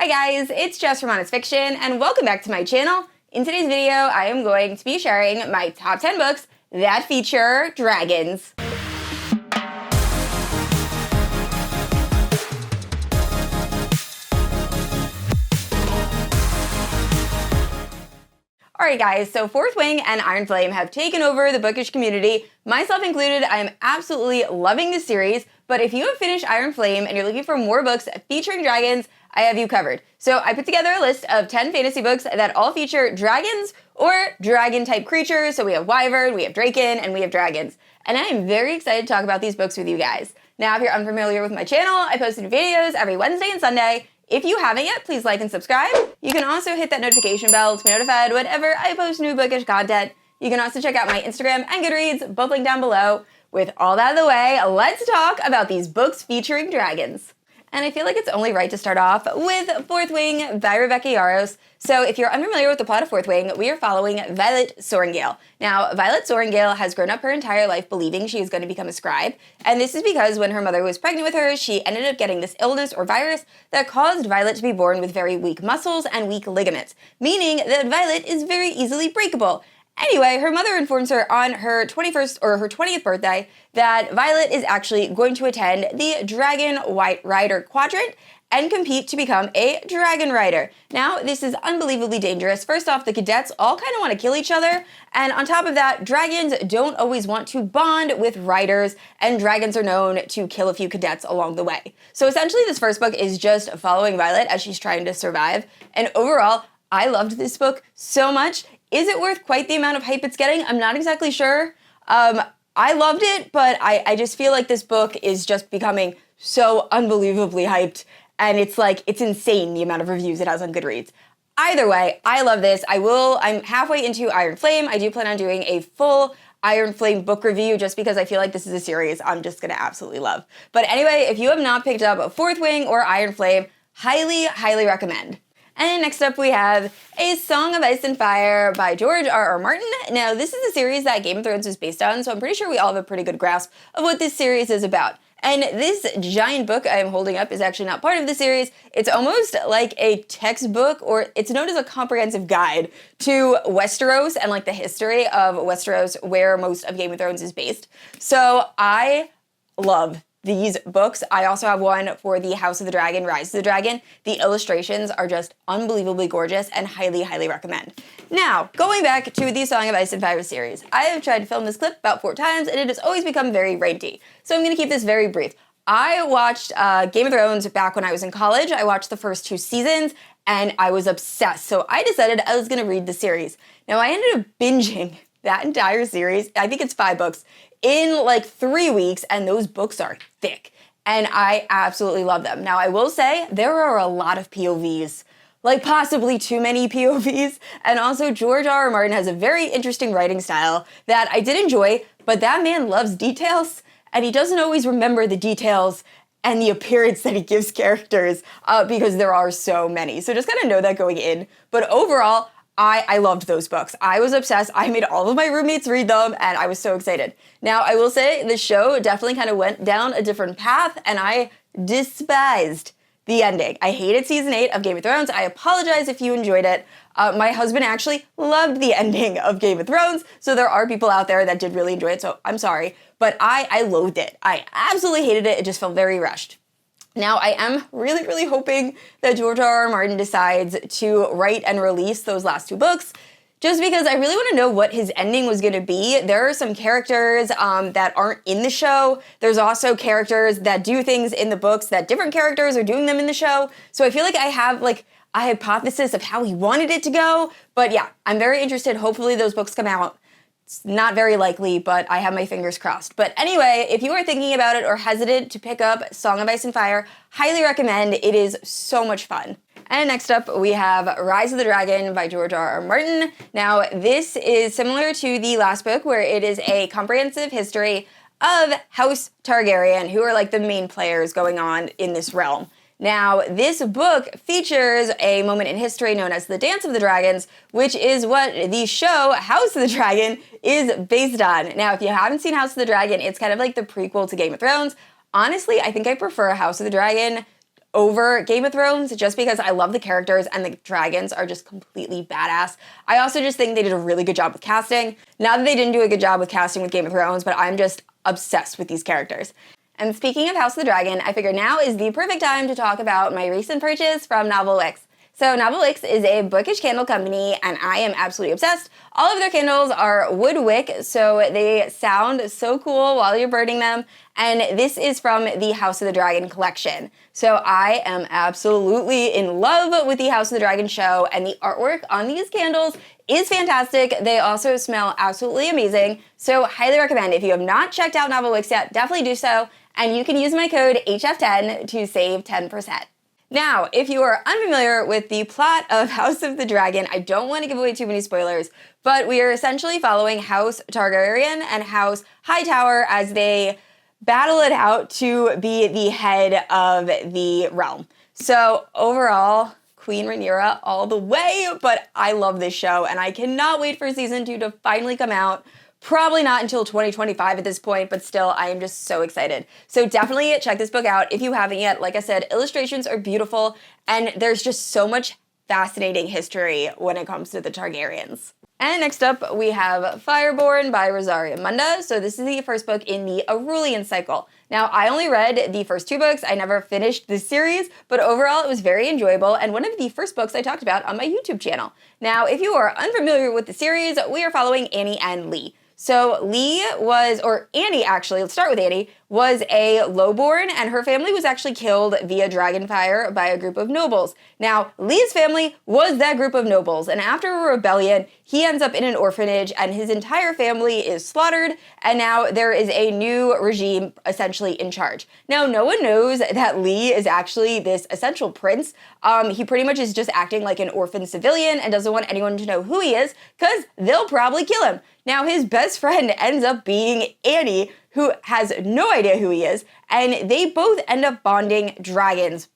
Hi guys, it's Jess from Honest Fiction, and welcome back to my channel. In today's video, I am going to be sharing my top 10 books that feature dragons. Alright guys, so Fourth Wing and Iron Flame have taken over the bookish community, myself included. I am absolutely loving this series, but if you have finished Iron Flame and you're looking for more books featuring dragons, I have you covered. So I put together a list of 10 fantasy books that all feature dragons or dragon-type creatures. So we have Wyvern, we have Draken, and we have dragons. And I am very excited to talk about these books with you guys. Now, if you're unfamiliar with my channel, I post new videos every Wednesday and Sunday. If you haven't yet, please like and subscribe. You can also hit that notification bell to be notified whenever I post new bookish content. You can also check out my Instagram and Goodreads, both linked down below. With all that out of the way, let's talk about these books featuring dragons. And I feel like it's only right to start off with Fourth Wing by Rebecca Yarros. So if you're unfamiliar with the plot of Fourth Wing, we are following Violet Sorrengail. Now, Violet Sorrengail has grown up her entire life believing she is going to become a scribe, and this is because when her mother was pregnant with her, she ended up getting this illness or virus that caused Violet to be born with very weak muscles and weak ligaments, meaning that Violet is very easily breakable. Anyway, her mother informs her on her 21st or her 20th birthday that Violet is actually going to attend the Dragon White Rider Quadrant and compete to become a dragon rider. Now, this is unbelievably dangerous. First off, the cadets all kind of want to kill each other, and on top of that, dragons don't always want to bond with riders, and dragons are known to kill a few cadets along the way. So essentially, this first book is just following Violet as she's trying to survive, and overall, I loved this book so much. Is it worth quite the amount of hype it's getting? I'm not exactly sure. I loved it, but I just feel like this book is just becoming so unbelievably hyped, and it's insane the amount of reviews it has on Goodreads. Either way, I love this. I'm halfway into Iron Flame. I do plan on doing a full Iron Flame book review just because I feel like this is a series I'm just gonna absolutely love. But anyway, if you have not picked up Fourth Wing or Iron Flame, highly, highly recommend. And next up we have A Song of Ice and Fire by George R.R. Martin. Now, this is a series that Game of Thrones is based on, so I'm pretty sure we all have a pretty good grasp of what this series is about. And this giant book I am holding up is actually not part of the series. It's almost like a textbook, or it's known as a comprehensive guide to Westeros and like the history of Westeros, where most of Game of Thrones is based. So I love these books. I also have one for the House of the Dragon, Rise of the Dragon. The illustrations are just unbelievably gorgeous and highly, highly recommend. Now, going back to the Song of Ice and Fire series, I have tried to film this clip about 4 times and it has always become very ranty. So I'm going to keep this very brief. I watched Game of Thrones back when I was in college. I watched the first 2 seasons and I was obsessed. So I decided I was going to read the series. Now, I ended up binging that entire series. I think it's 5 books. In like 3 weeks, and those books are thick, and I absolutely love them. Now, I will say there are a lot of POVs, like possibly too many POVs, and also George R.R. Martin has a very interesting writing style that I did enjoy, but that man loves details, and he doesn't always remember the details and the appearance that he gives characters because there are so many. So just kind of know that going in, but overall, I loved those books. I was obsessed. I made all of my roommates read them, and I was so excited. Now, I will say the show definitely kind of went down a different path, and I despised the ending. I hated season 8 of Game of Thrones. I apologize if you enjoyed it. My husband actually loved the ending of Game of Thrones, so there are people out there that did really enjoy it, so I'm sorry. But I loathed it. I absolutely hated it. It just felt very rushed. Now, I am really, really hoping that George R.R. Martin decides to write and release those last 2 books, just because I really want to know what his ending was going to be. There are some characters that aren't in the show. There's also characters that do things in the books that different characters are doing them in the show. So I feel like I have like a hypothesis of how he wanted it to go. But yeah, I'm very interested. Hopefully those books come out. It's not very likely, but I have my fingers crossed. But anyway, if you are thinking about it or hesitant to pick up Song of Ice and Fire, highly recommend. It is so much fun. And next up, we have Rise of the Dragon by George R.R. Martin. Now, this is similar to the last book, where it is a comprehensive history of House Targaryen, who are like the main players going on in this realm. Now, this book features a moment in history known as the Dance of the Dragons, which is what the show House of the Dragon is based on. Now, if you haven't seen House of the Dragon, it's kind of like the prequel to Game of Thrones. Honestly, I think I prefer House of the Dragon over Game of Thrones just because I love the characters and the dragons are just completely badass. I also just think they did a really good job with casting. Not that they didn't do a good job with casting with Game of Thrones, but I'm just obsessed with these characters. And speaking of House of the Dragon, I figure now is the perfect time to talk about my recent purchase from NovelWicks. So NovelWicks is a bookish candle company, and I am absolutely obsessed. All of their candles are wood wick, so they sound so cool while you're burning them. And this is from the House of the Dragon collection. So I am absolutely in love with the House of the Dragon show, and the artwork on these candles is fantastic. They also smell absolutely amazing. So highly recommend. If you have not checked out NovelWicks yet, definitely do so. And you can use my code HF10 to save 10%. Now, if you are unfamiliar with the plot of House of the Dragon, I don't want to give away too many spoilers, but we are essentially following House Targaryen and House Hightower as they battle it out to be the head of the realm. So overall, Queen Rhaenyra all the way, but I love this show and I cannot wait for season 2 to finally come out. Probably not until 2025 at this point, but still, I am just so excited. So definitely check this book out if you haven't yet. Like I said, illustrations are beautiful, and there's just so much fascinating history when it comes to the Targaryens. And next up, we have Fireborne by Rosaria Munda. So this is the first book in the AURELIAN cycle. Now, I only read the first 2 books. I never finished this series, but overall, it was very enjoyable and one of the first books I talked about on my YouTube channel. Now, if you are unfamiliar with the series, we are following Annie and Lee. So Annie actually, let's start with Annie, was a lowborn, and her family was actually killed via dragonfire by a group of nobles. Now, Lee's family was that group of nobles, and after a rebellion, he ends up in an orphanage, and his entire family is slaughtered, and now there is a new regime essentially in charge. Now, no one knows that Lee is actually this essential prince. He pretty much is just acting like an orphan civilian and doesn't want anyone to know who he is, because they'll probably kill him. Now, his best friend ends up being Annie, who has no idea who he is, and they both end up bonding dragons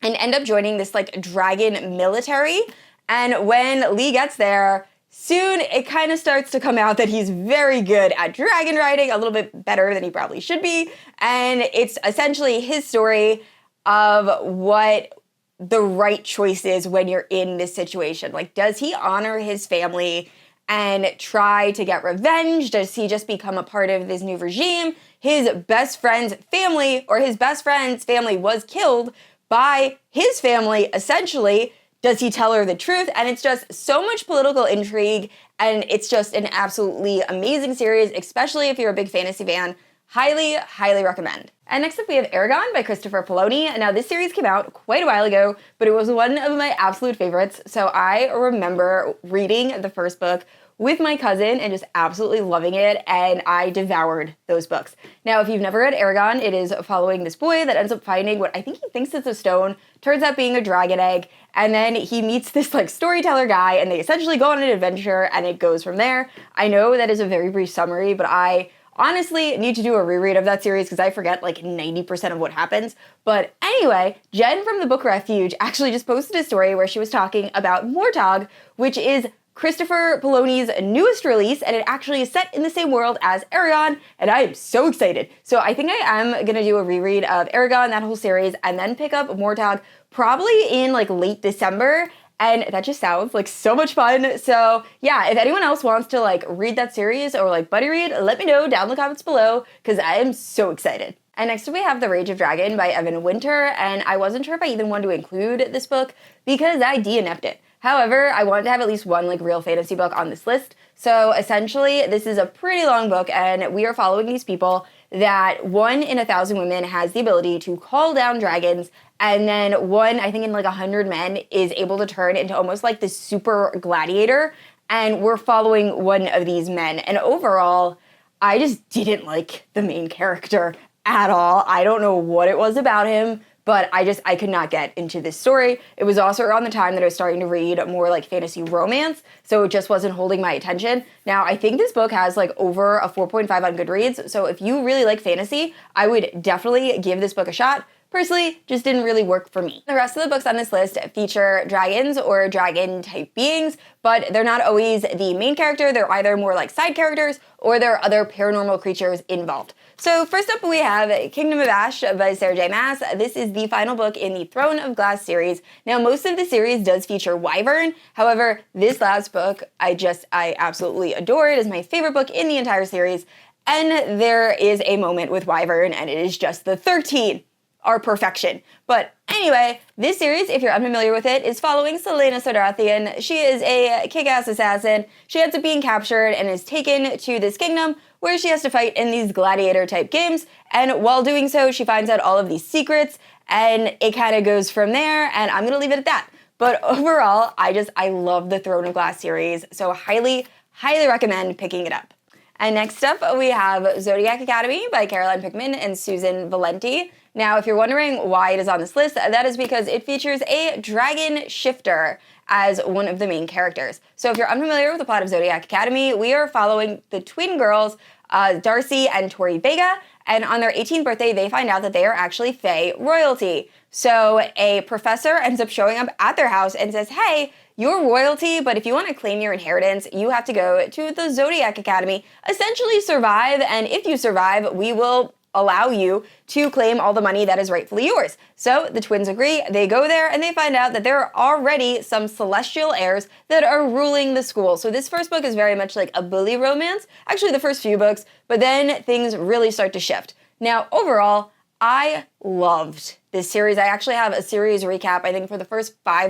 and end up joining this like dragon military. And when Lee gets there, soon it kind of starts to come out that he's very good at dragon riding, a little bit better than he probably should be. And it's essentially his story of what the right choice is when you're in this situation. Like, does he honor his family and try to get revenge? Does he just become a part of this new regime? His best friend's family, or his best friend's family, was killed by his family, essentially. Does he tell her the truth? And it's just so much political intrigue, and it's just an absolutely amazing series, especially if you're a big fantasy fan. Highly, highly recommend. And next up we have Eragon by Christopher Paolini. Now this series came out quite a while ago, but it was one of my absolute favorites. So I remember reading the first book with my cousin and just absolutely loving it, and I devoured those books. Now, if you've never read Eragon, it is following this boy that ends up finding what I think he thinks is a stone, turns out being a dragon egg, and then he meets this like storyteller guy, and they essentially go on an adventure, and it goes from there. I know that is a very brief summary, but I honestly need to do a reread of that series because I forget like 90% of what happens. But anyway, Jen from the Book Refuge actually just posted a story where she was talking about Mortog, which is Christopher Paolini's newest release, and it actually is set in the same world as Eragon, and I am so excited. So I think I am gonna do a reread of Eragon, that whole series, and then pick up Mortog probably in like late December, and that just sounds like so much fun. So yeah, if anyone else wants to like read that series or like buddy read, let me know down in the comments below, because I am so excited. And next we have The Rage of Dragon by Evan Winter, and I wasn't sure if I even wanted to include this book because I DNF'd it. However, I wanted to have at least one like real fantasy book on this list. So essentially, this is a pretty long book, and we are following these people that 1 in 1,000 women has the ability to call down dragons, and then 1, I think in like 100 men, is able to turn into almost like this super gladiator, and we're following one of these men. And overall, I just didn't like the main character at all. I don't know what it was about him, but I could not get into this story. It was also around the time that I was starting to read more like fantasy romance, so it just wasn't holding my attention. Now, I think this book has like over a 4.5 on Goodreads, so if you really like fantasy, I would definitely give this book a shot. personally just didn't really work for me. The rest of the books on this list feature dragons or dragon-type beings, but they're not always the main character. They're either more like side characters or there are other paranormal creatures involved. So first up we have Kingdom of Ash by Sarah J. Maas. This is the final book in the Throne of Glass series. Now most of the series does feature Wyvern. However, this last book I absolutely adore. It is my favorite book in the entire series. And there is a moment with Wyvern and it is just the 13 are perfection. But anyway, this series, if you're unfamiliar with it, is following Celaena Sardathian. She is a kick-ass assassin. She ends up being captured and is taken to this kingdom where she has to fight in these gladiator-type games. And while doing so, she finds out all of these secrets and it kind of goes from there, and I'm gonna leave it at that. But overall, I love the Throne of Glass series, so highly recommend picking it up. And next up, we have Zodiac Academy by Caroline Pickman and Susanne Valenti. Now, if you're wondering why it is on this list, that is because it features a dragon shifter as one of the main characters. So if you're unfamiliar with the plot of Zodiac Academy, we are following the twin girls, Darcy and Tori Vega, and on their 18th birthday, they find out that they are actually Fae royalty. So a professor ends up showing up at their house and says, hey, you're royalty, but if you want to claim your inheritance, you have to go to the Zodiac Academy, essentially survive, and if you survive, we will allow you to claim all the money that is rightfully yours. So the twins agree, they go there, and they find out that there are already some celestial heirs that are ruling the school. So this first book is very much like a bully romance, actually the first few books, but then things really start to shift. Now, overall, I loved this series. I actually have a series recap, I think for the first 4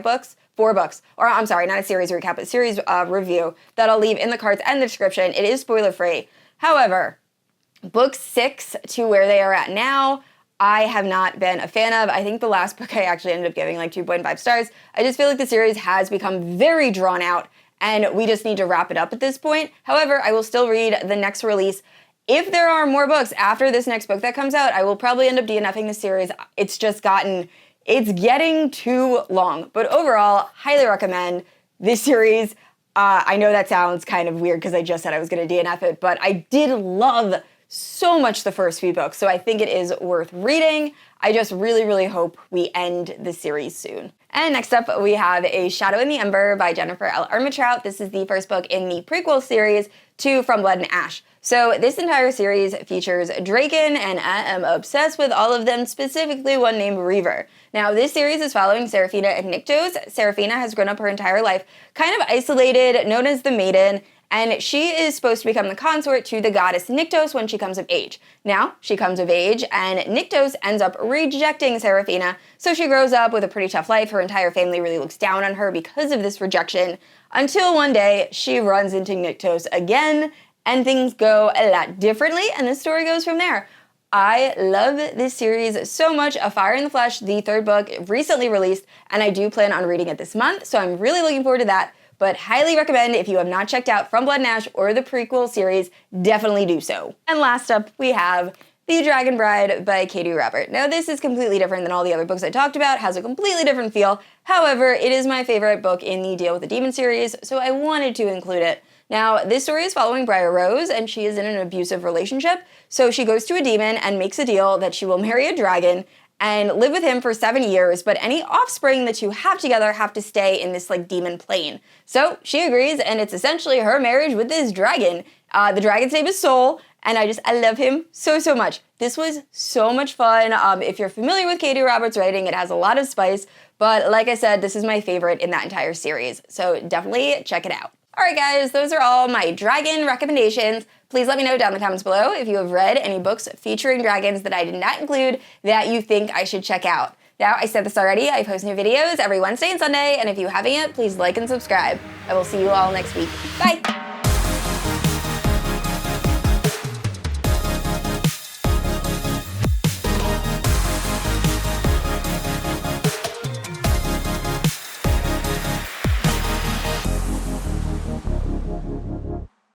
books, or I'm sorry, not a series recap, but series review that I'll leave in the cards and the description. It is spoiler free. However, book 6 to where they are at now, I have not been a fan of. I think the last book I actually ended up giving like 2.5 stars. I just feel like the series has become very drawn out and we just need to wrap it up at this point. However, I will still read the next release. If there are more books after this next book that comes out, I will probably end up DNFing the series. It's getting too long. But overall, highly recommend this series. I know that sounds kind of weird because I just said I was going to DNF it, but I did love so much the first few books, so I think it is worth reading. I just really hope we end the series soon. And next up, we have A Shadow in the Ember by Jennifer L. Armentrout. This is the first book in the prequel series to From Blood and Ash. So this entire series features Draken, and I am obsessed with all of them, specifically one named Reaver. Now, this series is following Seraphina and Nyktos. Seraphina has grown up her entire life kind of isolated, known as the Maiden, and she is supposed to become the consort to the goddess Nyktos when she comes of age. Now, she comes of age, and Nyktos ends up rejecting Seraphina, so she grows up with a pretty tough life. Her entire family really looks down on her because of this rejection, until one day she runs into Nyktos again, and things go a lot differently, and the story goes from there. I love this series so much. A Fire in the Flesh, the 3rd book, recently released, and I do plan on reading it this month, so I'm really looking forward to that. But highly recommend, if you have not checked out From Blood and Ash or the prequel series, definitely do so. And last up, we have The Dragon Bride by Katee Robert. Now, this is completely different than all the other books I talked about, has a completely different feel. However, it is my favorite book in the Deal with the Demon series, so I wanted to include it. Now, this story is following Briar Rose, and she is in an abusive relationship, so she goes to a demon and makes a deal that she will marry a dragon and live with him for 7 years, but any offspring the two have together have to stay in this like demon plane. So she agrees, and it's essentially her marriage with this dragon. The dragon's name is Soul, and I love him so much. This was so much fun. If you're familiar with Katee Roberts' writing, it has a lot of spice, but like I said, this is my favorite in that entire series, so definitely check it out. Alright guys, those are all my dragon recommendations. Please let me know down in the comments below if you have read any books featuring dragons that I did not include that you think I should check out. Now, I said this already, I post new videos every Wednesday and Sunday, and if you haven't yet, please like and subscribe. I will see you all next week. Bye!